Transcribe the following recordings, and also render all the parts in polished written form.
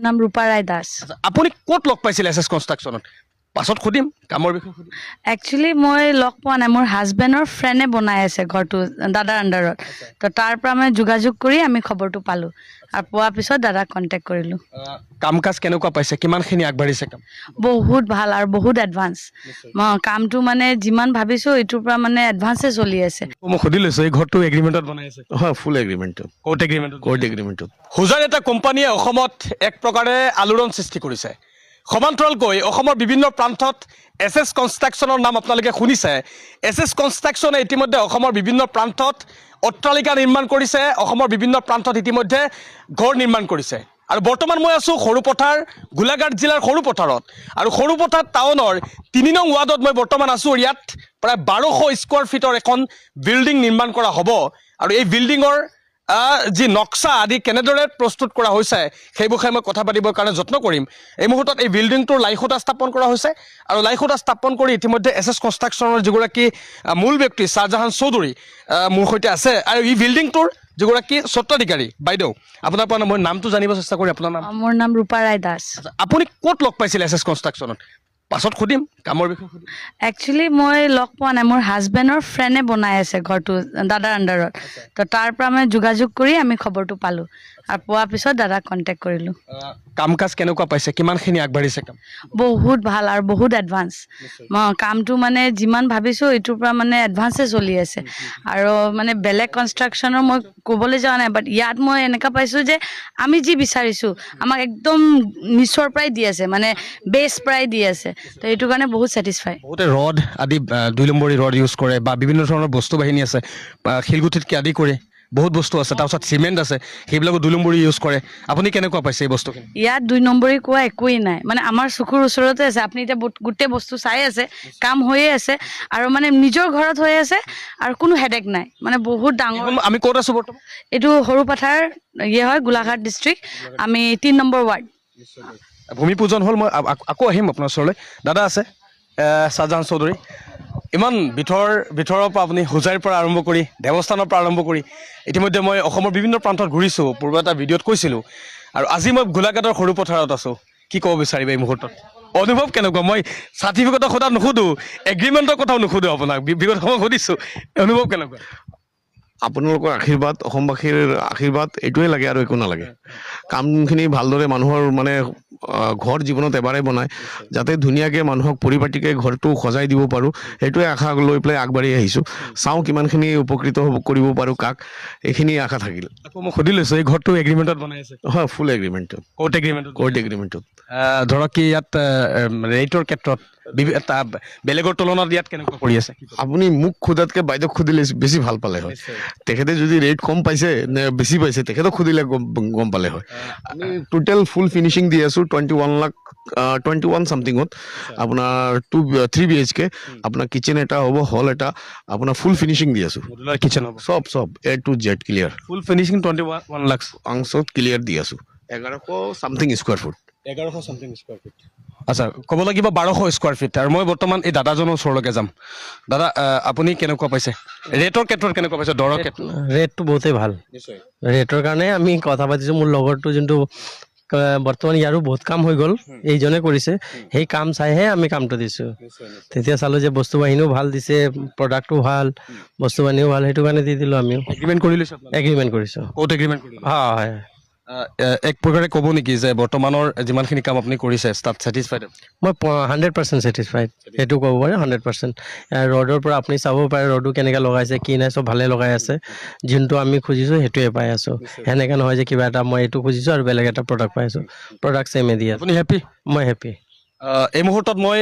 নাম ৰূপা ৰায় দাস। আপুনি ক'ত লগ পাইছিল এছ এছ কনষ্ট্ৰাকশ্যনত? পাছত সুধিম কামৰ বিষয়ে সুধিম। একচুৱেলি মই লগ পোৱা নাই, মোৰ হাজবেণ্ডৰ ফ্ৰেণ্ডে বনাই আছে ঘৰটো দাদাৰ আণ্ডাৰত। তো তাৰ পৰা মই যোগাযোগ কৰি আমি খবৰটো পালোঁ আৰু পোৱাৰ পিছত দাদাক কণ্টেক্ট কৰিলোঁ। কাম কাজ কেনেকুৱা পাইছে, কিমানখিনি আগবাঢ়িছে কাম? বহুত ভাল আৰু বহুত এডভান্স। কামটো মানে যিমান ভাবিছোঁ এইটোৰ পৰা মানে এডভান্সে চলি আছে। মই সুধি লৈছোঁ এই ঘৰটো এগ্ৰিমেণ্টত বনাই আছে? হয়, ফুল এগ্ৰিমেণ্টত, কোৰ্ট এগ্ৰিমেণ্টত। কোৰ্ট এগ্ৰিমেণ্টত। হুজাৰ এটা কোম্পানীয়ে অসমত এক প্ৰকাৰে আলোড়ন সৃষ্টি কৰিছে। সমান্তৰালকৈ অসমৰ বিভিন্ন প্ৰান্তত এছ এছ কনষ্ট্ৰাকশ্যনৰ নাম আপোনালোকে শুনিছে। এছ এছ কনষ্ট্ৰাকশ্যনে ইতিমধ্যে অসমৰ বিভিন্ন প্ৰান্তত অট্টালিকা নিৰ্মাণ কৰিছে, অসমৰ বিভিন্ন প্ৰান্তত ইতিমধ্যে ঘৰ নিৰ্মাণ কৰিছে। আৰু বৰ্তমান মই আছোঁ সৰুপথাৰ, গোলাঘাট জিলাৰ সৰুপথাৰত। আৰু সৰুপথাৰ টাউনৰ ৩ নং ৱাৰ্ডত মই বৰ্তমান আছোঁ। ইয়াত প্ৰায় ১২০০ স্কোৱাৰ ফিটৰ এখন বিল্ডিং নিৰ্মাণ কৰা হ'ব। আৰু এই বিল্ডিঙৰ যি নক্সা আদি কেনেদৰে প্ৰস্তুত কৰা হৈছে সেই বিষয়ে মই কথা পাতিবৰ কাৰণে যত্ন কৰিম। এই মুহূৰ্তত এই বিল্ডিংটোৰ লাইখুঁটা স্থাপন কৰা হৈছে আৰু লাইখুঁটা স্থাপন কৰি ইতিমধ্যে এছ এছ কনষ্ট্ৰাকশ্যনৰ যিগৰাকী মূল ব্যক্তি শ্বাহজাহান চৌধুৰী মোৰ সৈতে আছে। আৰু এই বিল্ডিংটোৰ যিগৰাকী স্বত্বাধিকাৰী বাইদেউ, আপোনাৰ পৰা মই নামটো জানিব চেষ্টা কৰি। আপোনাৰ নাম? মোৰ নাম ৰূপা ৰায় দাস। আপুনি ক'ত লগ পাইছিল এছ এছ কনষ্ট্ৰাকশ্যনত? পাছত সুধিম কামৰ বিষয়ে সুধিম। একচুৱেলি মই লগ পোৱা নাই, মোৰ হাজবেণ্ডৰ ফ্ৰেণ্ডে বনাই আছে ঘৰটো দাদাৰ আণ্ডাৰত। তো তাৰ পৰা মই যোগাযোগ কৰি আমি খবৰটো পালোঁ আৰু পোৱাৰ পিছত দাদাক কণ্টেক্ট কৰিলোঁ। কাম কাজ কেনেকুৱা পাইছে, কিমানখিনি আগবাঢ়িছে কাম? বহুত ভাল আৰু বহুত এডভান্স। কামটো মানে যিমান ভাবিছোঁ এইটোৰ পৰা মানে এডভান্সে চলি আছে। আৰু মানে বেলেগ কনষ্ট্ৰাকশ্যনৰ মই ক'বলৈ যোৱা নাই, বাট ইয়াত মই এনেকুৱা পাইছোঁ যে আমি যি বিচাৰিছোঁ আমাক একদম নিচৰ পৰাই দি আছে, মানে বেছ পৰাই দি আছে। তো এইটো কাৰণে বহুত ছেটিছফাই। বহুতে ৰড আদি ২ নম্বৰী ৰড ইউজ কৰে বা বিভিন্ন ধৰণৰ বস্তু বাহিনী আছে, শিলগুটিতকৈ আদি কৰি বহুত বস্তু আছে, তাৰপিছত চিমেণ্ট আছে, সেইবিলাকো ২ নম্বৰী ইউজ কৰে। আপুনি কেনেকুৱা পাইছে এই বস্তুখিনি? ইয়াত ২ নম্বৰী কোৱা একোৱেই নাই, মানে আমাৰ চকুৰ ওচৰতে আছে। আপুনি এতিয়া গোটেই বস্তু চাই আছে, কাম হৈয়ে আছে আৰু মানে নিজৰ ঘৰত হৈ আছে আৰু কোনো হেডেক নাই, মানে বহুত ডাঙৰ। আমি ক'ত আছোঁ বৰ্তমান? এইটো সৰুপথাৰ হয়, গোলাঘাট ডিষ্ট্ৰিক্ট, আমি ৩ নম্বৰ ৱাৰ্ড। ভূমি পূজন হ'ল। মই আকৌ আহিম আপোনাৰ ওচৰলৈ। দাদা আছে শ্বাহজাহান চৌধুৰী। ইমান ভিতৰৰ পৰা আপুনি হোজাইৰ পৰা আৰম্ভ কৰি দেৱস্থানৰ পৰা আৰম্ভ কৰি ইতিমধ্যে মই অসমৰ বিভিন্ন প্ৰান্তত ঘূৰিছোঁ, পূৰ্বে এটা ভিডিঅ'ত কৈছিলোঁ। আৰু আজি মই গোলাঘাটৰ সৰুপথাৰত আছোঁ। কি ক'ব বিচাৰিব এই মুহূৰ্তত? অনুভৱ কেনেকুৱা? মই চাৰ্টিফিকেটৰ কথা নুসুধোঁ, এগ্ৰিমেণ্টৰ কথাও নুসুধোঁ আপোনাক, বিগত সময়ত সুধিছোঁ। অনুভৱ কেনেকুৱা? আপোনালোকৰ আশীৰ্বাদ, অসমবাসীৰ আশীৰ্বাদ, এইটোৱে লাগে আৰু একো নালাগে। কামখিনি ভালদৰে মানুহৰ মানে ঘৰ জীৱনত এবাৰে বনায়, যাতে ধুনীয়াকৈ মানুহক পৰিপাটিকৈ ঘৰটো সজাই দিব পাৰোঁ, সেইটোৱে আশা লৈ পেলাই আগবাঢ়ি আহিছোঁ। চাওঁ কিমানখিনি উপকৃত কৰিব পাৰোঁ কাক, এইখিনি আশা থাকিল। আকৌ মই সুধি লৈছোঁ এই ঘৰটো এগ্ৰিমেণ্টত বনাই আছে? হয়, ফুল এগ্ৰিমেণ্টত, কোৰ্ট এগ্ৰিমেণ্টত। কোৰ্ট এগ্ৰিমেণ্টত। ধৰক কি ইয়াত ৰেটৰ ক্ষেত্ৰত বেলেগৰ তুলনাত ইয়াত কেনেকুৱা কৰি আছে? আপুনি মোক সোধাতকৈ বাইদেউক সুধিলে বেছি ভাল পালে হয়। তেখেতে যদি ৰেট কম পাইছে নে বেছি পাইছে তেখেতক সুধিলে গম পালে হয়। আমি টোটেল ফুল ফিনিচিং দি আছোঁ 21 চামথিঙত। আপোনাৰ 3 BHK, আপোনাৰ কিচেন এটা হ'ব, হল এটা, আপোনাৰ ফুল ফিনিচিং দি আছোঁ। কিচেন হ'ব চব A to Z clear, full finishing 21 lakh অংশত ক্লিয়াৰ দি আছোঁ। 1100 something square foot. 1100 something square feet. আচ্ছা, ক'ব লাগিব 1200 স্কোৱাৰ ফিট। আৰু মই বৰ্তমান এই দাদাজনৰ ওচৰলৈকে যাম। দাদা, আপুনি কেনেকুৱা পাইছে? ৰেটৰ ক্ষেত্ৰত কেনেকুৱা পাইছে? দৰৰ ক্ষেত্ৰত? ৰেটটো বহুতেই ভাল। ৰেটৰ কাৰণে আমি কথা পাতিছোঁ। মোৰ লগৰটো যোনটো বৰ্তমান ইয়াৰো বহুত কাম হৈ গ'ল, এইজনে কৰিছে, সেই কাম চাইহে আমি কামটো দিছোঁ। তেতিয়া চালোঁ যে বস্তু বাহিনীও ভাল দিছে, প্ৰডাক্টটো ভাল, বস্তু বাহিনীও ভাল, সেইটো কাৰণে দি দিলোঁ আমিও। এগ্ৰিমেণ্ট কৰি লৈছোঁ? এগ্ৰিমেণ্ট কৰিছোঁ। ক'ত এগ্ৰিমেণ্ট কৰিলে? হয়। এক প্ৰকাৰে ক'ব নেকি যে বৰ্তমানৰ যিমানখিনি কাম আপুনি কৰিছে তাত ছেটিছফাইড? মই 100% ছেটিছফাইড, সেইটো ক'ব পাৰে 100%। ৰডৰ পৰা আপুনি চাব পাৰে ৰডো কেনেকৈ লগাইছে, কি নাই, চব ভালে লগাই আছে। যোনটো আমি খুজিছোঁ সেইটোৱে পাই আছোঁ। সেনেকৈ নহয় যে কিবা এটা মই এইটো খুজিছোঁ আৰু বেলেগ এটা প্ৰডাক্ট পাই আছোঁ। প্ৰডাক্ট ছেমে দি আছে। আপুনি হেপ্পী? মই হেপ্পী। এই মুহূৰ্তত মই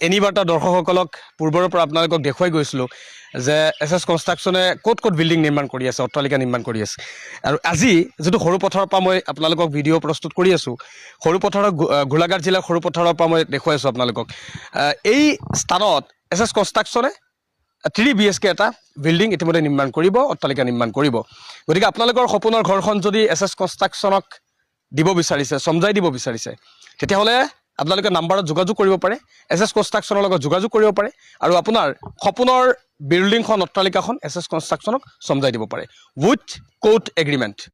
এনি বাৰ্তা দৰ্শকসকলক পূৰ্বৰ পৰা আপোনালোকক দেখুৱাই গৈছিলোঁ যে এছ এছ কনষ্ট্ৰাকশ্যনে ক'ত বিল্ডিং নিৰ্মাণ কৰি আছে, অট্টালিকা নিৰ্মাণ কৰি আছে। আৰু আজি যিটো সৰুপথাৰৰ পৰা মই আপোনালোকক ভিডিঅ' প্ৰস্তুত কৰি আছোঁ, সৰুপথাৰৰ গোলাঘাট জিলাৰ সৰুপথাৰৰ পৰা মই দেখুৱাই আছোঁ আপোনালোকক। এই স্থানত এছ এছ কনষ্ট্ৰাকশ্যনে 3 BHK এটা বিল্ডিং ইতিমধ্যে নিৰ্মাণ কৰিব, অট্টালিকা নিৰ্মাণ কৰিব। গতিকে আপোনালোকৰ সপোনৰ ঘৰখন যদি এছ এছ কনষ্ট্ৰাকশ্যনক দিব বিচাৰিছে, চমজাই দিব বিচাৰিছে, তেতিয়াহ'লে আপোনালোকে নাম্বাৰত যোগাযোগ কৰিব পাৰে, এছ এছ কনষ্ট্ৰাকশ্যনৰ লগত যোগাযোগ কৰিব পাৰে আৰু আপোনাৰ সপোনৰ বিল্ডিংখন, অট্টালিকাখন এছ এছ কনষ্ট্ৰাকশ্যনক চমজাই দিব পাৰে উইথ কোৰ্ট এগ্ৰিমেণ্ট।